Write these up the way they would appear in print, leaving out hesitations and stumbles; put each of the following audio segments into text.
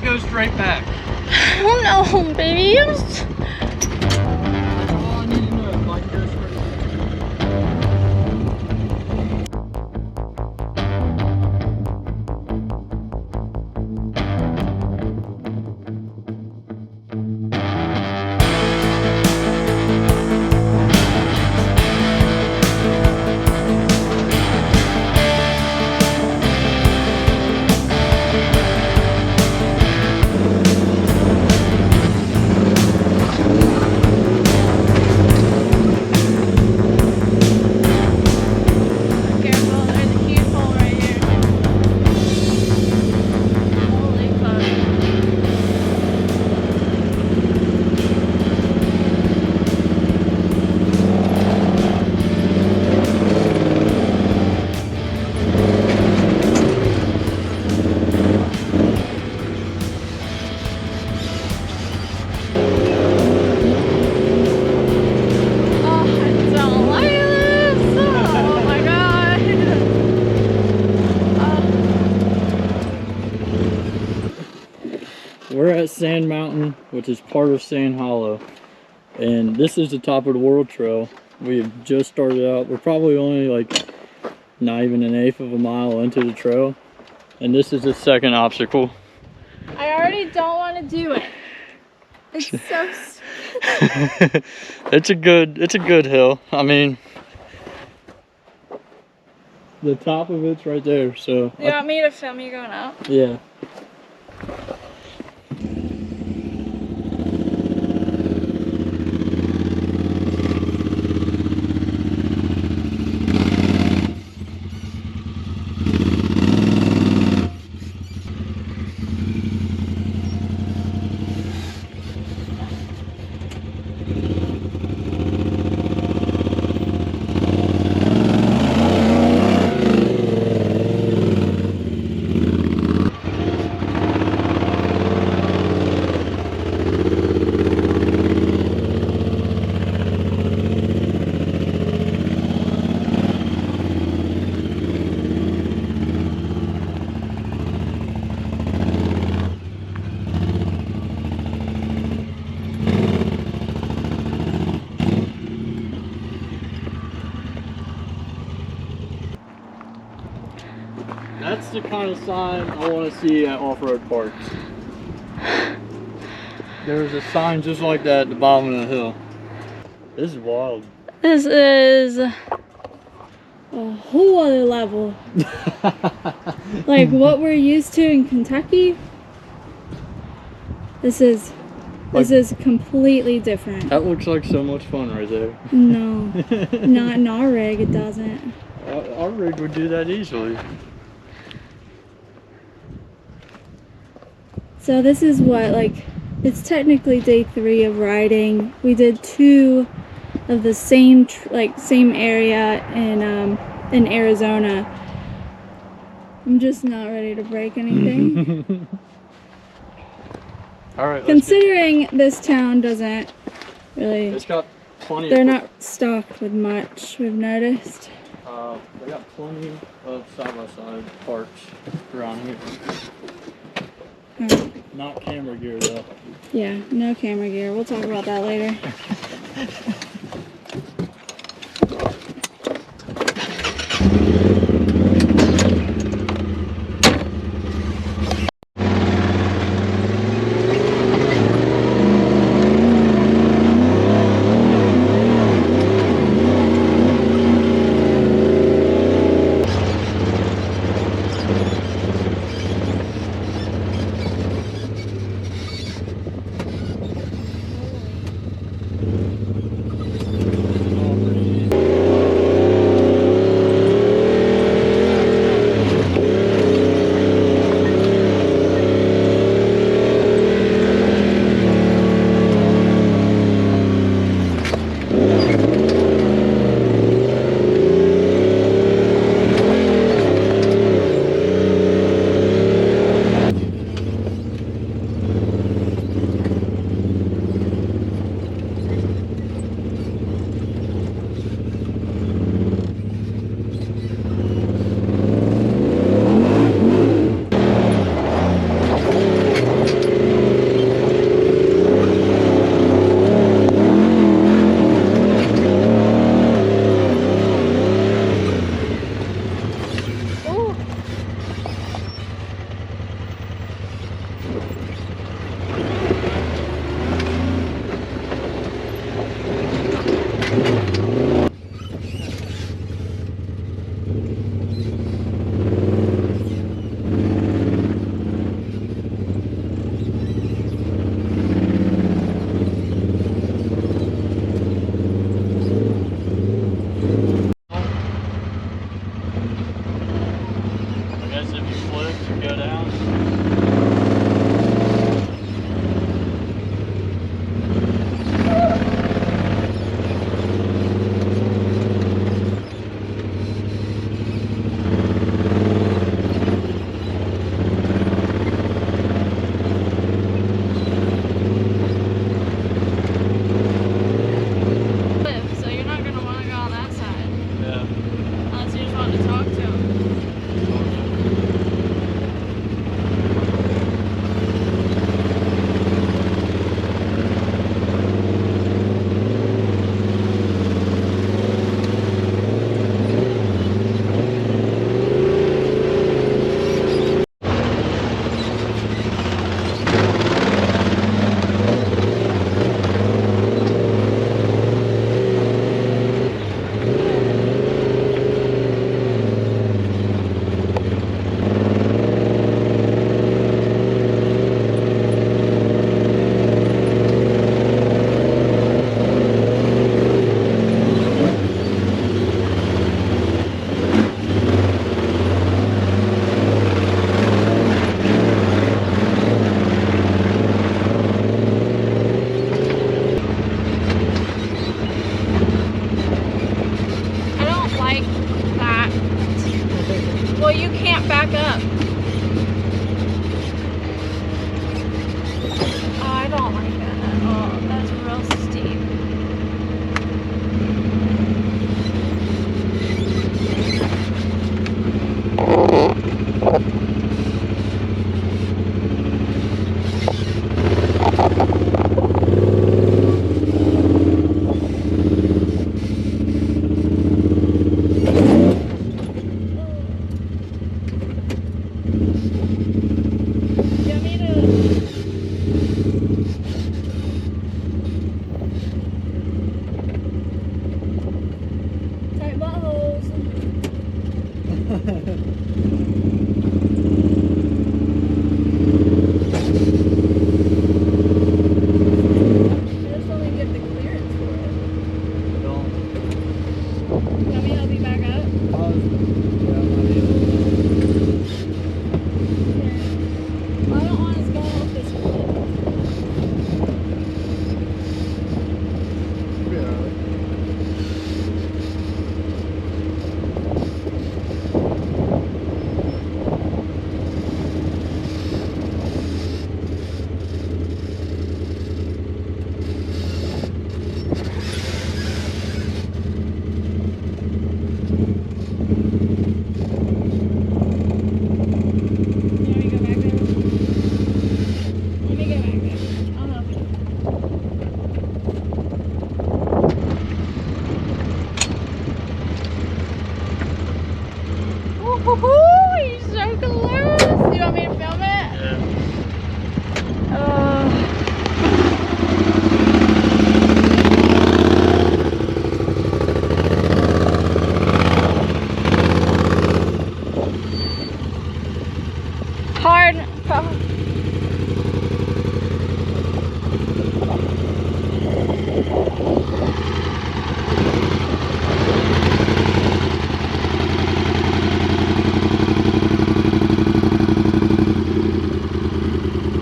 go straight back? I don't know, baby. All I need to know if I can go straight back. We're at Sand Mountain, which is part of Sand Hollow, and this is the top of the World Trail. We have just started out. We're probably only like not even an eighth of a mile into the trail, and this is the second obstacle. I already don't want to do it. It's so it's a good hill. I mean, the top of it's right there, so you want me to film you going up? Yeah. That's the kind of sign I want to see at off-road parks. There's a sign just like that at the bottom of the hill. This is wild. This is a whole other level. Like what we're used to in Kentucky. This is completely different. That looks like so much fun right there. No, not in our rig, it doesn't. Our rig would do that easily. So this is what, like, it's technically day 3 of riding. We did 2 of the same area in Arizona. I'm just not ready to break anything. All right. Considering this town doesn't really. It's got plenty. They're not stocked with much. We've noticed. They got plenty of side-by-side parks around here. Right. Not camera gear though. Yeah, no camera gear. We'll talk about that later.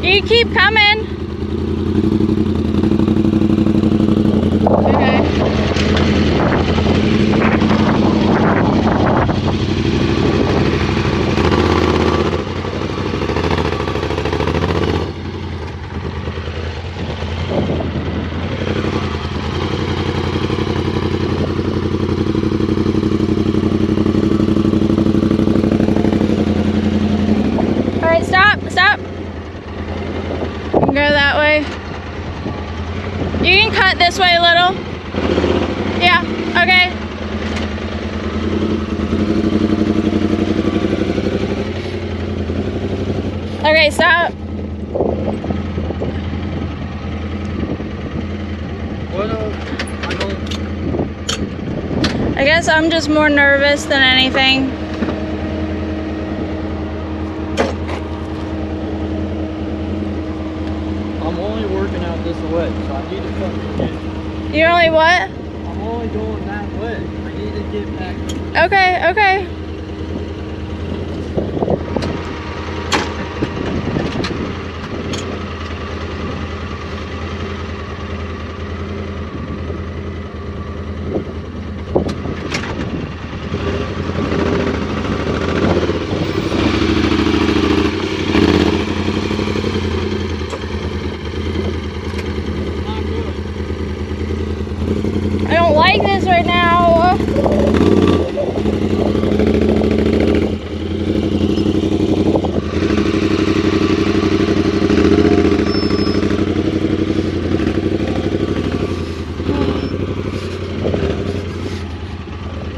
You keep coming. Okay. All right, stop, stop. You can go that way. You can cut this way a little. Yeah, okay. Okay, stop. I guess I'm just more nervous than anything. I'm only working out this way, so I need to cut again. You're only what? I'm only going that way. I need to get back. Okay, okay.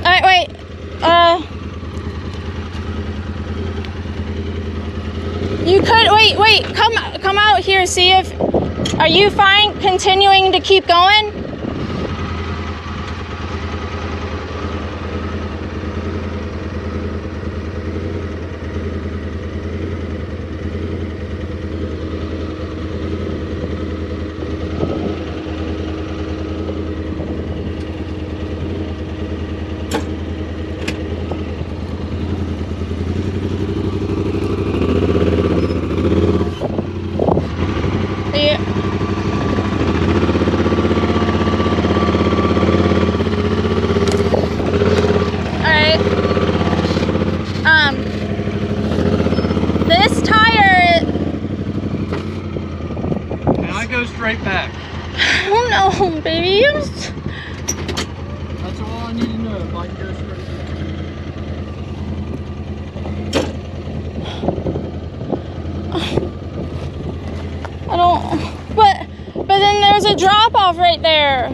Alright, wait. You could wait. Come out here. See if. Are you fine continuing to keep going? This tire. Can I go straight back? I don't know, baby. That's all I need to know. If I can go straight back. I don't. But then there's a drop off right there.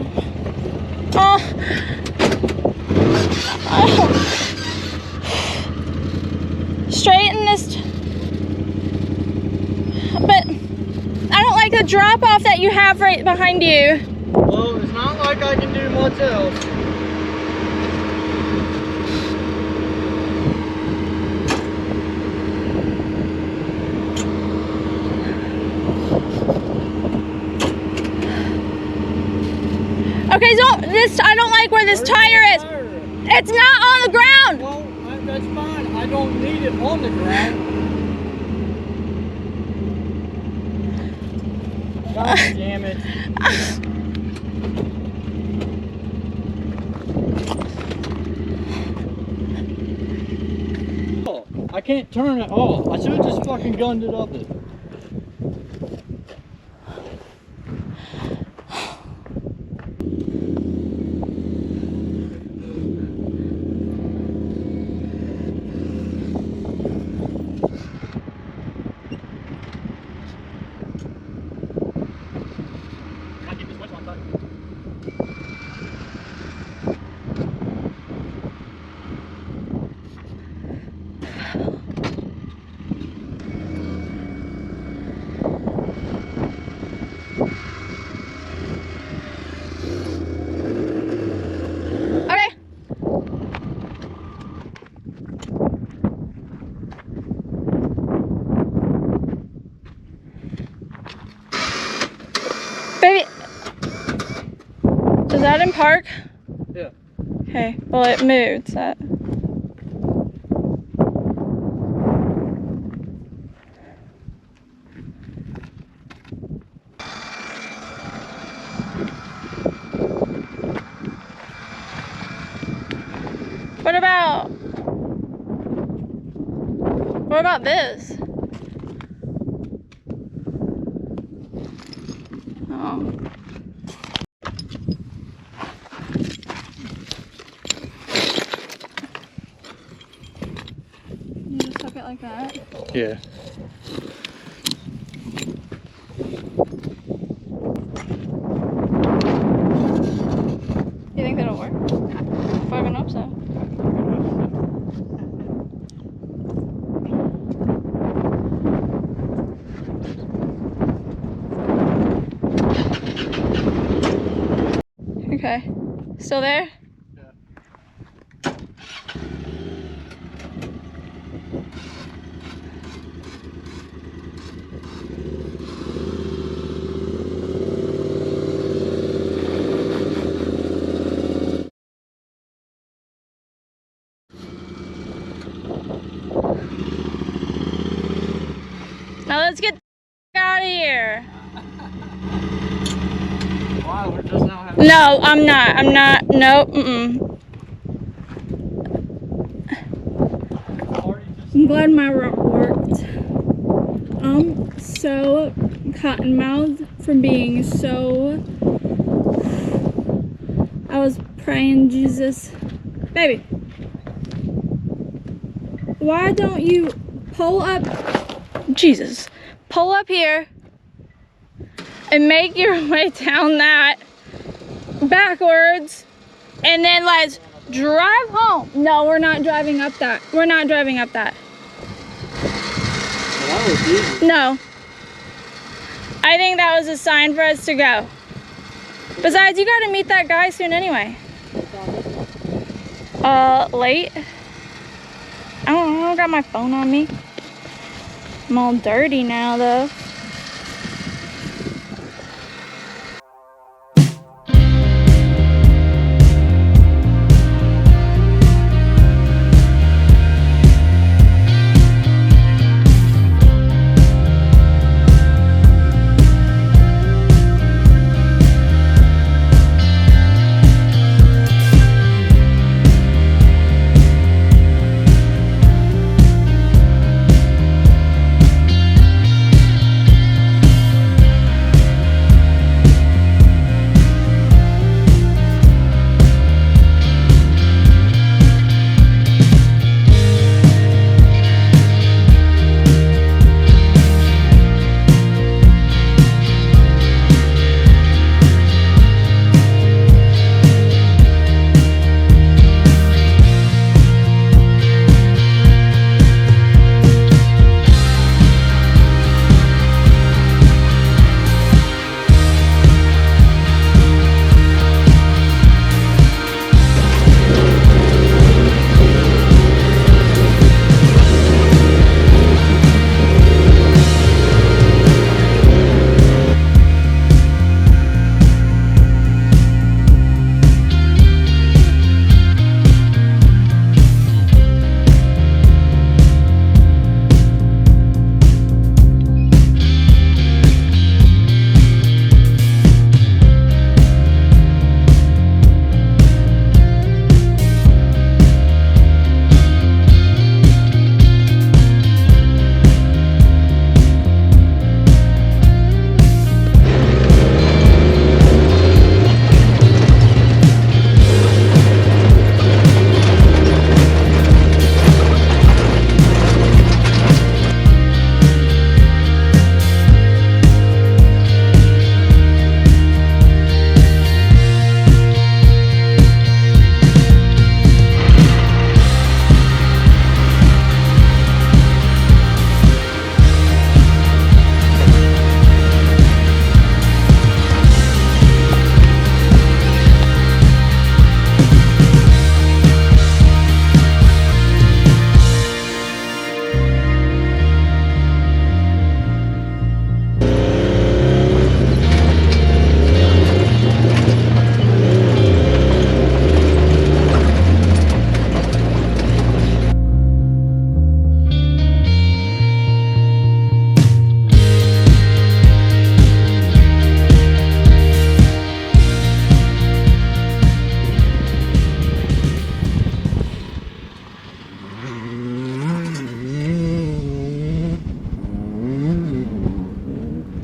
Straighten this. But I don't like the drop off that you have right behind you. Well, it's not like I can do much else. Okay, I don't like where this tire is. It's not on the ground. Well, that's fine. I don't need it on the ground. God damn it. Oh, I can't turn at all. I should have just fucking gunned it up. Baby, is that in park? Yeah. Okay, well it moved, so. What about this? Oh. You just hook it like that? Yeah. You think that'll work? Fucking hope so. Okay. Still there? Yeah. Now let's get out of here. Wow, we're just now having... No, I'm not. Nope. I'm glad my rock worked. I'm so cotton-mouthed from being so... I was praying, Jesus. Baby, why don't you pull up, Jesus, pull up here and make your way down that backwards, and then let's drive home. No, we're not driving up that. We're not driving up that. Well, that was easy. No. I think that was a sign for us to go. Besides, you gotta meet that guy soon anyway. Late? I don't got my phone on me. I'm all dirty now though.